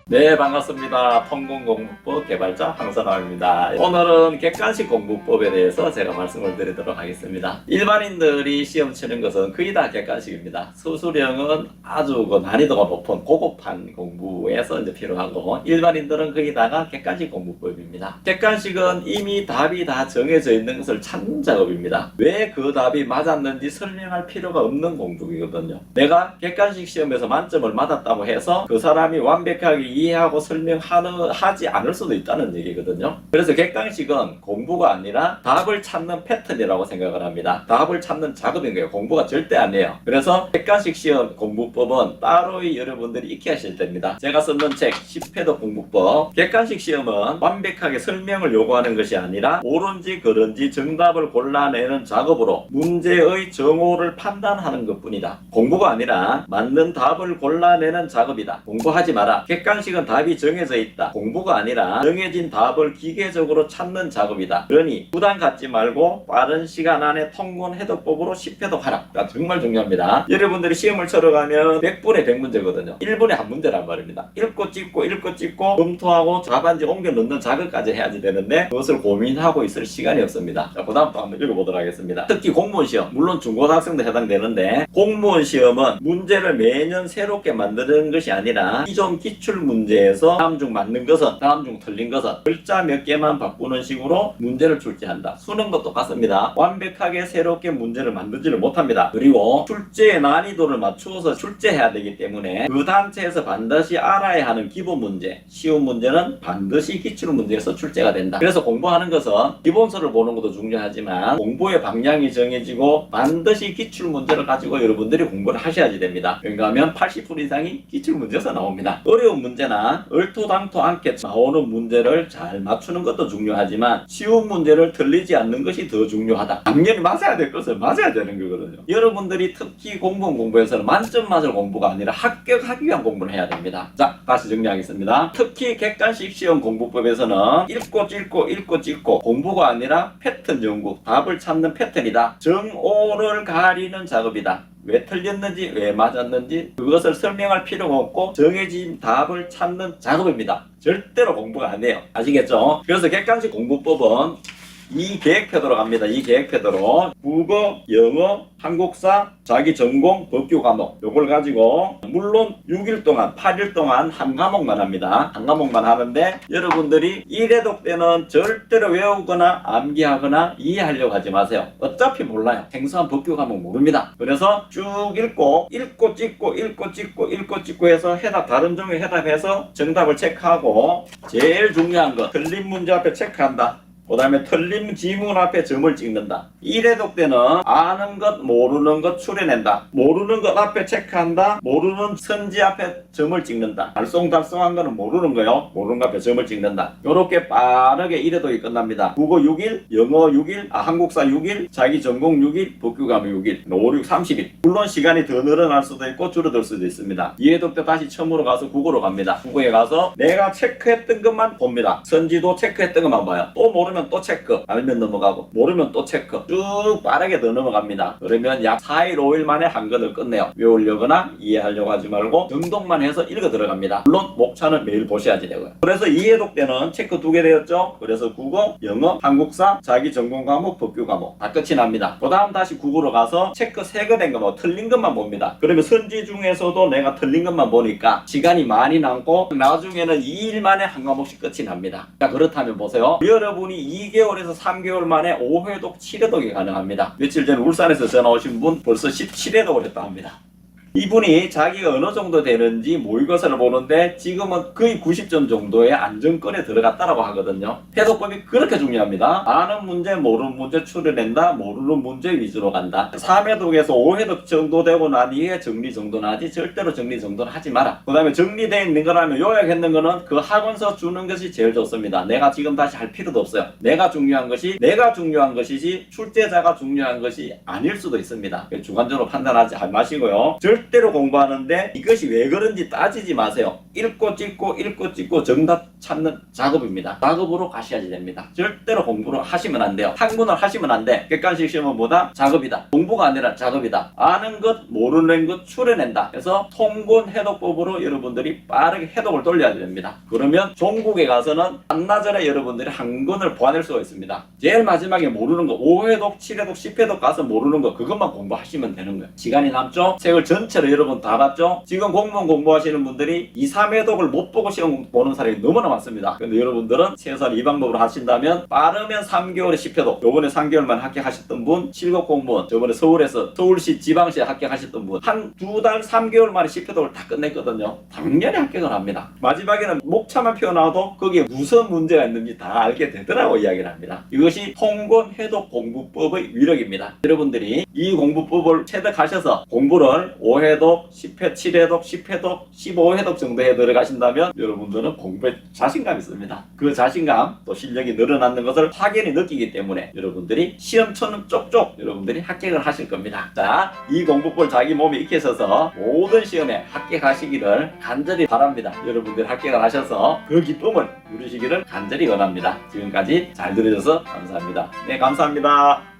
네, 반갑습니다. 통공공부법 개발자 황선화입니다. 오늘은 객관식 공부법에 대해서 제가 말씀을 드리도록 하겠습니다. 일반인들이 시험 치는 것은 거의 다 객관식입니다. 수수령은 아주 난이도가 높은 고급한 공부에서 이제 필요하고, 일반인들은 거의 다가 객관식 공부법입니다. 객관식은 이미 답이 다 정해져 있는 것을 찾는 작업입니다. 왜 그 답이 맞았는지 설명할 필요가 없는 공부이거든요. 내가 객관식 시험에서 만점을 받았다고 해서 그 사람이 완벽하게 이해하고 설명하지 않을 수도 있다는 얘기거든요. 그래서 객관식은 공부가 아니라 답을 찾는 패턴이라고 생각을 합니다. 답을 찾는 작업인 거예요. 공부가 절대 아니에요. 그래서 객관식 시험 공부법은 따로 여러분들이 익히 하실 때입니다. 제가 쓰는 책 10회도 공부법, 객관식 시험은 완벽하게 설명을 요구하는 것이 아니라 옳은지 그른지 정답을 골라내는 작업으로 문제의 정오를 판단하는 것뿐이다. 공부가 아니라 맞는 답을 골라내는 작업이다. 공부하지 마라. 객관식은 답이 정해져 있다. 공부가 아니라 정해진 답을 기계적으로 찾는 작업이다. 그러니 부담 갖지 말고 빠른 시간 안에 통군 해독법으로 10회독 하라. 정말 중요합니다. 여러분들이 시험을 치러 가면 100분에 100문제거든요. 1분에 한 문제란 말입니다. 읽고 찍고 검토하고 답안지 옮겨 넣는 작업까지 해야지 되는데 그것을 고민하고 있을 시간이 없습니다. 자, 그 다음부터 한번 읽어보도록 하겠습니다. 특히 공무원 시험, 물론 중고등학생도 해당되는데, 공무원 시험은 문제를 매년 새롭게 만드는 것이 아니라 기존 기출 문제에서 다음 중 맞는 것은, 다음 중 틀린 것은 글자 몇 개만 바꾸는 식으로 문제를 출제한다. 수능도 똑같습니다. 완벽하게 새롭게 문제를 만들지를 못합니다. 그리고 출제의 난이도를 맞추어서 출제해야 되기 때문에 그 단체에서 반드시 알아야 하는 기본 문제, 쉬운 문제는 반드시 기출 문제에서 출제가 된다. 그래서 공부하는 것은 기본서를 보는 것도 중요하지만 공부의 방향이 정해지고 반드시 기출 문제를 가지고 여러분들이 공부를 하셔야지 됩니다. 왜냐하면 80% 이상이 기출 문제에서 나옵니다. 어려운 문제나 얼토당토 않게 나오는 문제를 잘 맞추는 것도 중요하지만 쉬운 문제를 틀리지 않는 것이 더 중요하다. 당연히 맞아야 될 것을 맞아야 되는 거거든요. 여러분들이 특히 공무원 공부에서는 만점 맞을 공부가 아니라 합격하기 위한 공부를 해야 됩니다. 자, 다시 정리하겠습니다. 특히 객관식 시험 공부법에서는 읽고 찍고 공부가 아니라 패턴 연구, 답을 찾는 패턴이다. 정오를 가리는 작업이다. 왜 틀렸는지, 왜 맞았는지 그것을 설명할 필요가 없고 정해진 답을 찾는 작업입니다. 절대로 공부가 아니에요. 아시겠죠? 그래서 객관식 공부법은 이 계획표대로 갑니다. 이 계획표대로 국어, 영어, 한국사, 자기 전공, 법규 과목 요걸 가지고 물론 6일 동안 8일 동안 한 과목만 합니다. 한 과목만 하는데 여러분들이 1회독 때는 절대로 외우거나 암기하거나 이해하려고 하지 마세요. 어차피 몰라요. 생소한 법규 과목 모릅니다. 그래서 쭉 읽고 찍고 해서 해답, 다른 종류 해답해서 정답을 체크하고 제일 중요한 거 틀린 문제 앞에 체크한다. 그 다음에 틀린 지문 앞에 점을 찍는다. 1회독 때는 아는 것, 모르는 것 추려낸다. 모르는 것 앞에 체크한다. 모르는 선지 앞에 점을 찍는다. 달성한 거는 모르는 거요. 모르는 것 앞에 점을 찍는다. 요렇게 빠르게 1회독이 끝납니다. 국어 6일, 영어 6일, 한국사 6일, 자기 전공 6일, 법규 과목 6일, 5, 6, 30일. 물론 시간이 더 늘어날 수도 있고 줄어들 수도 있습니다. 2회독 때 다시 처음으로 가서 국어로 갑니다. 국어에 가서 내가 체크했던 것만 봅니다. 선지도 체크했던 것만 봐요. 또 모르면 또 체크, 알면 넘어가고 모르면 또 체크, 쭉 빠르게 더 넘어갑니다. 그러면 약 4일 5일 만에 한 권을 끝내요. 외우려거나 이해하려고 하지 말고 정독만 해서 읽어 들어갑니다. 물론 목차는 매일 보셔야지 되고요. 그래서 2회독 때는 체크 2개 되었죠. 그래서 국어, 영어, 한국사, 자기 전공 과목, 법규 과목 다 끝이 납니다. 그 다음 다시 국어로 가서 체크 3개 된 거 뭐 틀린 것만 봅니다. 그러면 선지 중에서도 내가 틀린 것만 보니까 시간이 많이 남고 나중에는 2일 만에 한 과목씩 끝이 납니다. 자, 그렇다면 보세요. 여러분이 2개월에서 3개월 만에 5회독, 7회독이 가능합니다. 며칠 전에 울산에서 전화 오신 분 벌써 17회독을 했다 합니다. 이분이 자기가 어느 정도 되는지 모의고사를 보는데 지금은 거의 90점 정도의 안정권에 들어갔다라고 하거든요. 해독법이 그렇게 중요합니다. 아는 문제, 모르는 문제 추려낸다. 모르는 문제 위주로 간다. 3회독에서 5회독 정도 되고 난 이후에 정리 정도는 하지 절대로 정리 정도는 하지 마라. 그 다음에 정리되어 있는 거라면 요약했는 거는 그 학원서 주는 것이 제일 좋습니다. 내가 지금 다시 할 필요도 없어요. 내가 중요한 것이지 출제자가 중요한 것이 아닐 수도 있습니다. 주관적으로 판단하지 마시고요. 절대 절대로 공부하는데 이것이 왜 그런지 따지지 마세요. 읽고 찍고 정답 찾는 작업입니다. 작업으로 가셔야 됩니다. 절대로 공부를 하시면 안 돼요. 학문을 하시면 안 돼. 객관식 시험은 뭐다? 작업이다. 공부가 아니라 작업이다. 아는 것 모르는 것 추려낸다. 그래서 통곤 해독법으로 여러분들이 빠르게 해독을 돌려야 됩니다. 그러면 종국에 가서는 한나절에 여러분들이 한 권을 보아낼 수가 있습니다. 제일 마지막에 모르는 거 5회독, 7회독, 10회독 가서 모르는 거 그것만 공부하시면 되는 거예요. 시간이 남죠? 책을 전체로 여러분 다 봤죠? 지금 공무원 공부하시는 분들이 2, 3회독을 못 보고 시험 보는 사람이 너무나 많습니다. 근데 여러분들은 최소한 이 방법으로 하신다면 빠르면 3개월에 10회독, 요번에 3개월만 합격하셨던 분, 7급 공무원, 저번에 서울에서 서울시 지방시에 합격하셨던 분, 한 2달 3개월 만에 10회독을 다 끝냈거든요. 당연히 합격을 합니다. 마지막에는 목차만 펴놔도 거기에 무슨 문제가 있는지 다 알게 되더라고 이야기를 합니다. 이것이 통곤 해독 공부법의 위력입니다. 여러분들이 이 공부법을 체득하셔서 공부를 5회독, 10회, 7회독, 10회독, 15회독 정도에 들어가신다면 여러분들은 공부에 자신감이 있습니다. 그 자신감 또 실력이 늘어나는 것을 확연히 느끼기 때문에 여러분들이 시험처는 쪽쪽 여러분들이 합격을 하실 겁니다. 자, 이 공부법을 자기 몸에 익히셔서 모든 시험에 합격하시기를 간절히 바랍니다. 여러분들이 합격을 하셔서 그 기쁨을 누리시기를 간절히 원합니다. 지금까지 잘 들어줘서 감사합니다. 네, 감사합니다.